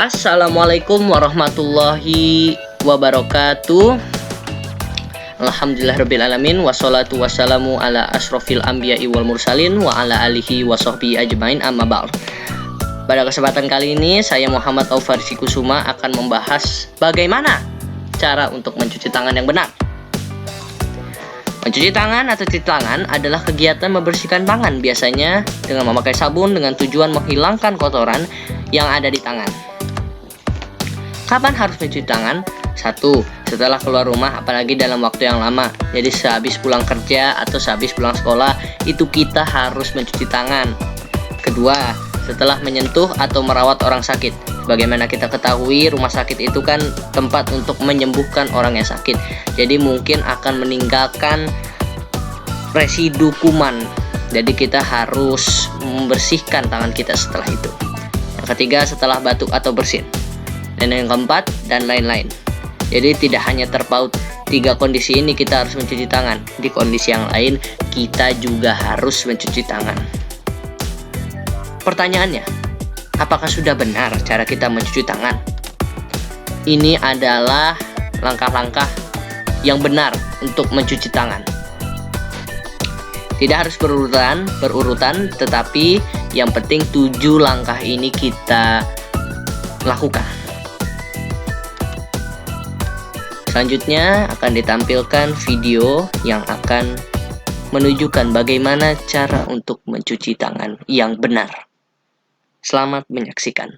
Assalamualaikum warahmatullahi wabarakatuh. Alhamdulillahirrabbilalamin. Wassalatu wassalamu ala asrofil anbiya'i wal mursalin wa ala alihi wa sahbihi ajmain, amma ba'd. Pada kesempatan kali ini saya Muhammad Aufarsi Kusuma akan membahas bagaimana cara untuk mencuci tangan yang benar. Mencuci tangan atau cuci tangan adalah kegiatan membersihkan tangan, biasanya dengan memakai sabun dengan tujuan menghilangkan kotoran yang ada di tangan. Kapan harus mencuci tangan? 1. Setelah keluar rumah, apalagi dalam waktu yang lama. Jadi sehabis pulang kerja atau sehabis pulang sekolah, itu kita harus mencuci tangan. 2. Setelah menyentuh atau merawat orang sakit. Bagaimana kita ketahui, rumah sakit itu kan tempat untuk menyembuhkan orang yang sakit. Jadi mungkin akan meninggalkan residu kuman. Jadi kita harus membersihkan tangan kita setelah itu. Yang 3, setelah batuk atau bersin. Dan yang 4, dan lain-lain. Jadi tidak hanya terpaut 3 kondisi ini kita harus mencuci tangan. Di kondisi yang lain kita juga harus mencuci tangan. Pertanyaannya, apakah sudah benar cara kita mencuci tangan? Ini adalah langkah-langkah yang benar untuk mencuci tangan. Tidak harus berurutan, tetapi yang penting 7 langkah ini kita lakukan. Selanjutnya akan ditampilkan video yang akan menunjukkan bagaimana cara untuk mencuci tangan yang benar. Selamat menyaksikan.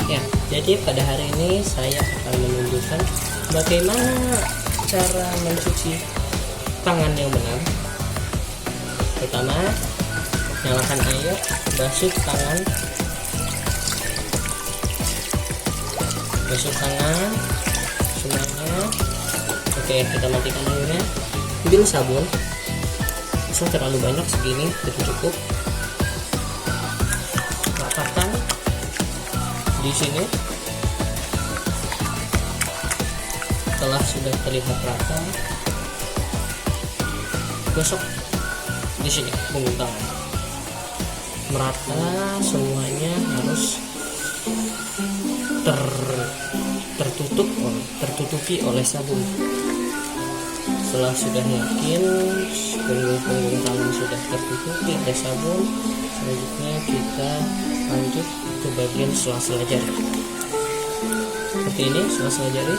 Ya, jadi pada hari ini saya akan menunjukkan bagaimana cara mencuci tangan yang benar. Pertama, nyalakan air, basuh tangan, semuanya. Oke, kita matikan airnya. Ambil sabun, bisa terlalu banyak, segini itu cukup. Ratakan di sini. Setelah sudah terlihat rata, gosok di sini punggung tangan. Merata, semuanya harus tertutupi oleh sabun. Setelah sudah yakin punggung tangan sudah tertutupi oleh sabun, selanjutnya kita lanjut ke bagian sela-sela jari. Seperti ini, sela-sela jari.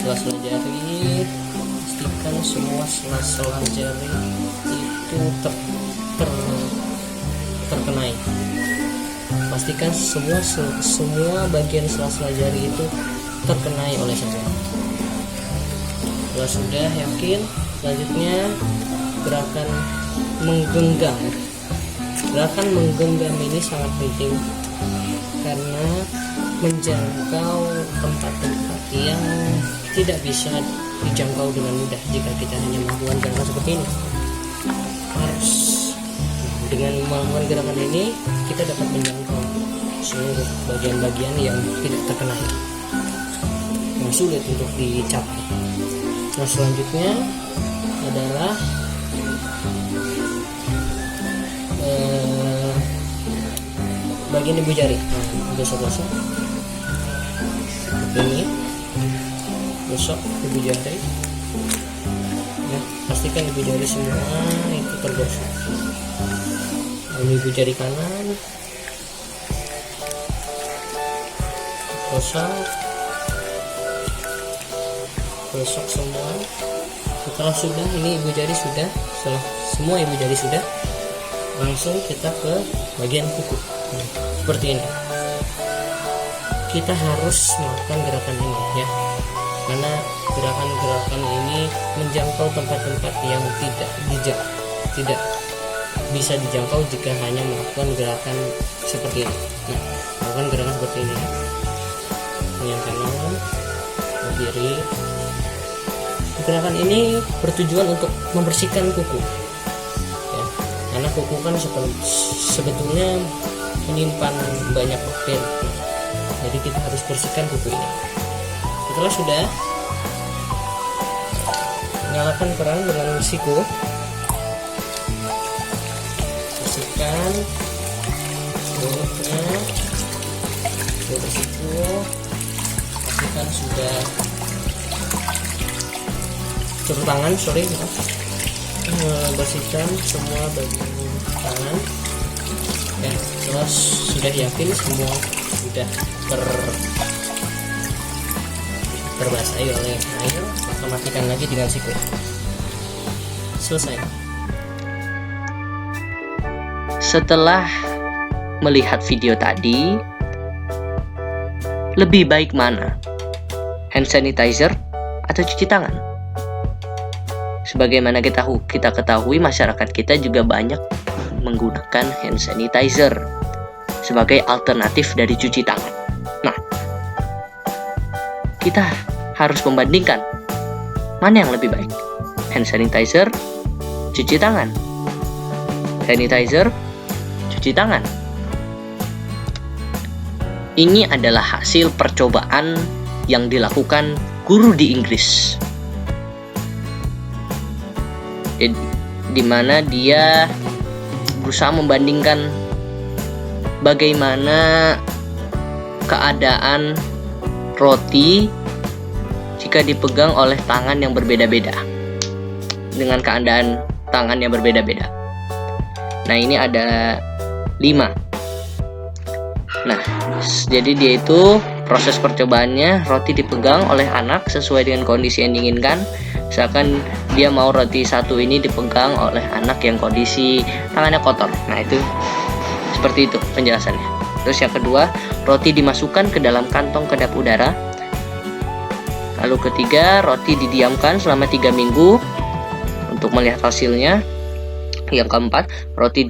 Sela-sela jari, pastikan semua sela-sela jari itu terkenai. Pastikan semua bagian sela-sela jari itu terkenai oleh sabun. Kalau sudah yakin, selanjutnya gerakan menggenggam. Gerakan menggenggam ini sangat penting karena menjangkau tempat-tempat yang tidak bisa dijangkau dengan mudah jika kita hanya melakukan gerakan seperti ini. Harus dengan melakukan gerakan ini kita dapat menjangkau seluruh bagian-bagian yang tidak terkenai, yang sulit untuk dicapai. Nah, selanjutnya adalah bagian ibu jari. Nah, gosok-gosok ini, gosok ibu jari. Nah, pastikan ibu jari semua itu tergosok. Ini ibu jari kanan, gosok semua. Setelah sudah, ini ibu jari sudah, setelah semua ibu jari sudah, langsung kita ke bagian kuku. Seperti ini. Kita harus melakukan gerakan ini ya, karena gerakan-gerakan ini menjangkau tempat-tempat yang tidak bisa dijangkau jika hanya melakukan gerakan seperti ini. Nah, melakukan gerakan seperti ini. Yang kanan, kiri. Gerakan ini bertujuan untuk membersihkan kuku. Ya, karena kuku kan sebetulnya menyimpan banyak bakteri. Jadi kita harus bersihkan kuku ini. Setelah sudah, nyalakan keran dengan siku. Bersihkan mulutnya, bersiku, pastikan sudah turun tangan, bersihkan semua bagian tangan ya. Setelah sudah yakin semua sudah terbasahi oleh air, maka matikan lagi dengan siku. Selesai. Setelah melihat video tadi, lebih baik mana? Hand sanitizer atau cuci tangan? Sebagaimana kita ketahui, masyarakat kita juga banyak menggunakan hand sanitizer sebagai alternatif dari cuci tangan. Nah, kita harus membandingkan mana yang lebih baik, hand sanitizer, cuci tangan, sanitizer, cuci tangan. Ini adalah hasil percobaan yang dilakukan guru di Inggris, di mana dia berusaha membandingkan bagaimana keadaan roti jika dipegang oleh tangan yang berbeda-beda dengan keadaan tangan yang berbeda-beda. Nah, ini ada 5. Nah, jadi dia itu proses percobaannya, roti dipegang oleh anak sesuai dengan kondisi yang diinginkan. Misalkan dia mau roti satu ini dipegang oleh anak yang kondisi tangannya kotor. Nah, itu seperti itu penjelasannya. Terus yang kedua, roti dimasukkan ke dalam kantong kedap udara. Lalu ketiga, roti didiamkan selama 3 minggu untuk melihat hasilnya. Yang keempat,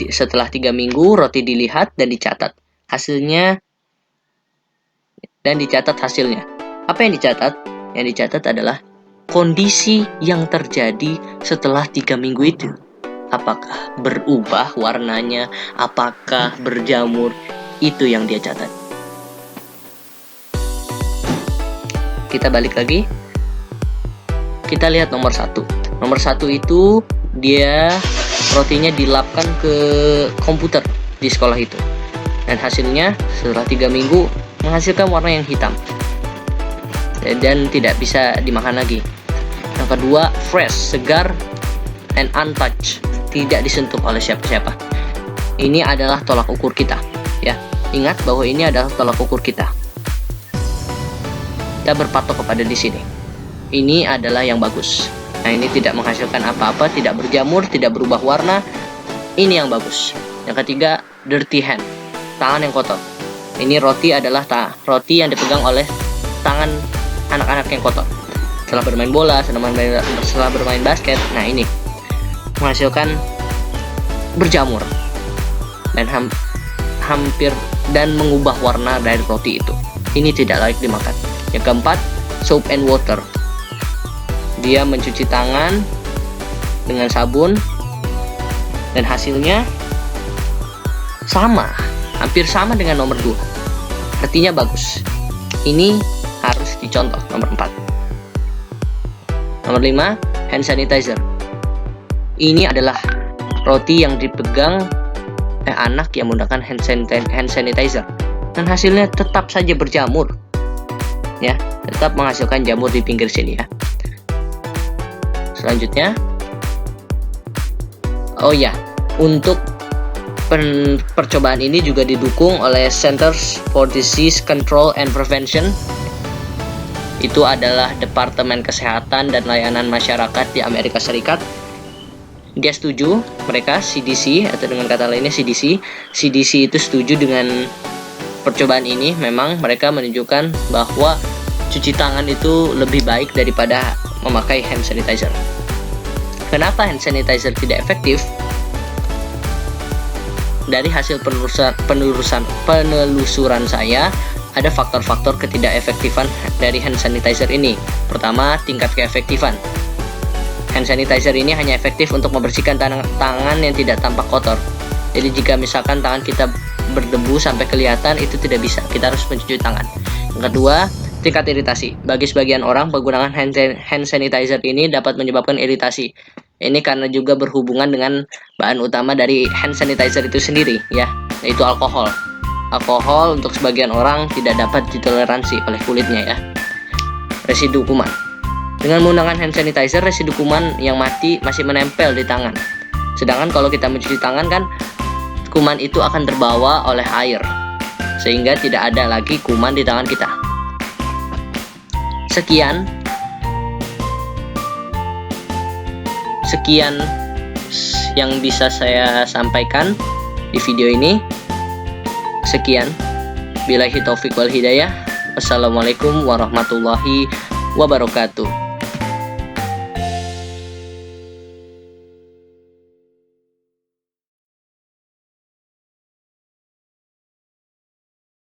setelah 3 minggu roti dilihat dan dicatat hasilnya. Apa yang dicatat? Yang dicatat adalah kondisi yang terjadi setelah 3 minggu itu. Apakah berubah warnanya? Apakah berjamur? Itu yang dia catat. Kita balik lagi. Kita lihat nomor 1. Nomor 1 itu dia rotinya dilapkan ke komputer di sekolah itu. Dan hasilnya setelah 3 minggu menghasilkan warna yang hitam dan tidak bisa dimakan lagi. Yang kedua, fresh, segar, and untouched, tidak disentuh oleh siapa-siapa. Ini adalah tolak ukur kita, ya. Ingat bahwa ini adalah tolak ukur kita. Kita berpatok kepada di sini. Ini adalah yang bagus. Nah, ini tidak menghasilkan apa-apa, tidak berjamur, tidak berubah warna. Ini yang bagus. Yang ketiga, dirty hand, tangan yang kotor. Ini roti adalah roti yang dipegang oleh tangan anak-anak yang kotor setelah bermain bola, setelah bermain basket. Nah, ini menghasilkan berjamur dan hampir dan mengubah warna dari roti itu. Ini tidak layak dimakan. Yang keempat, soap and water. Dia mencuci tangan dengan sabun dan hasilnya hampir sama dengan nomor 2. Artinya bagus. Ini harus dicontoh. Nomor 4. Nomor 5, hand sanitizer. Ini adalah roti yang dipegang anak yang menggunakan hand sanitizer dan hasilnya tetap saja berjamur. Ya, tetap menghasilkan jamur di pinggir sini ya. Selanjutnya, untuk percobaan ini juga didukung oleh Centers for Disease Control and Prevention. Itu adalah Departemen Kesehatan dan Layanan Masyarakat di Amerika Serikat. Dia setuju, mereka CDC, atau dengan kata lainnya CDC itu setuju dengan percobaan ini. Memang mereka menunjukkan bahwa cuci tangan itu lebih baik daripada memakai hand sanitizer. Kenapa hand sanitizer tidak efektif? Dari hasil penelusuran saya, ada faktor-faktor ketidakefektifan dari hand sanitizer ini. Pertama, tingkat keefektifan. Hand sanitizer ini hanya efektif untuk membersihkan tangan yang tidak tampak kotor. Jadi jika misalkan tangan kita berdebu sampai kelihatan, itu tidak bisa. Kita harus mencuci tangan. Yang kedua, tingkat iritasi. Bagi sebagian orang, penggunaan hand sanitizer ini dapat menyebabkan iritasi. Ini karena juga berhubungan dengan bahan utama dari hand sanitizer itu sendiri, ya, yaitu alkohol. alkohol untuk sebagian orang tidak dapat ditoleransi oleh kulitnya ya. Residu kuman. Dengan menggunakan hand sanitizer, residu kuman yang mati masih menempel di tangan. Sedangkan kalau kita mencuci tangan kan, kuman itu akan terbawa oleh air, sehingga tidak ada lagi kuman di tangan kita. Sekian yang bisa saya sampaikan di video ini. Sekian. Billahi taufik wal hidayah. Wassalamualaikum warahmatullahi wabarakatuh.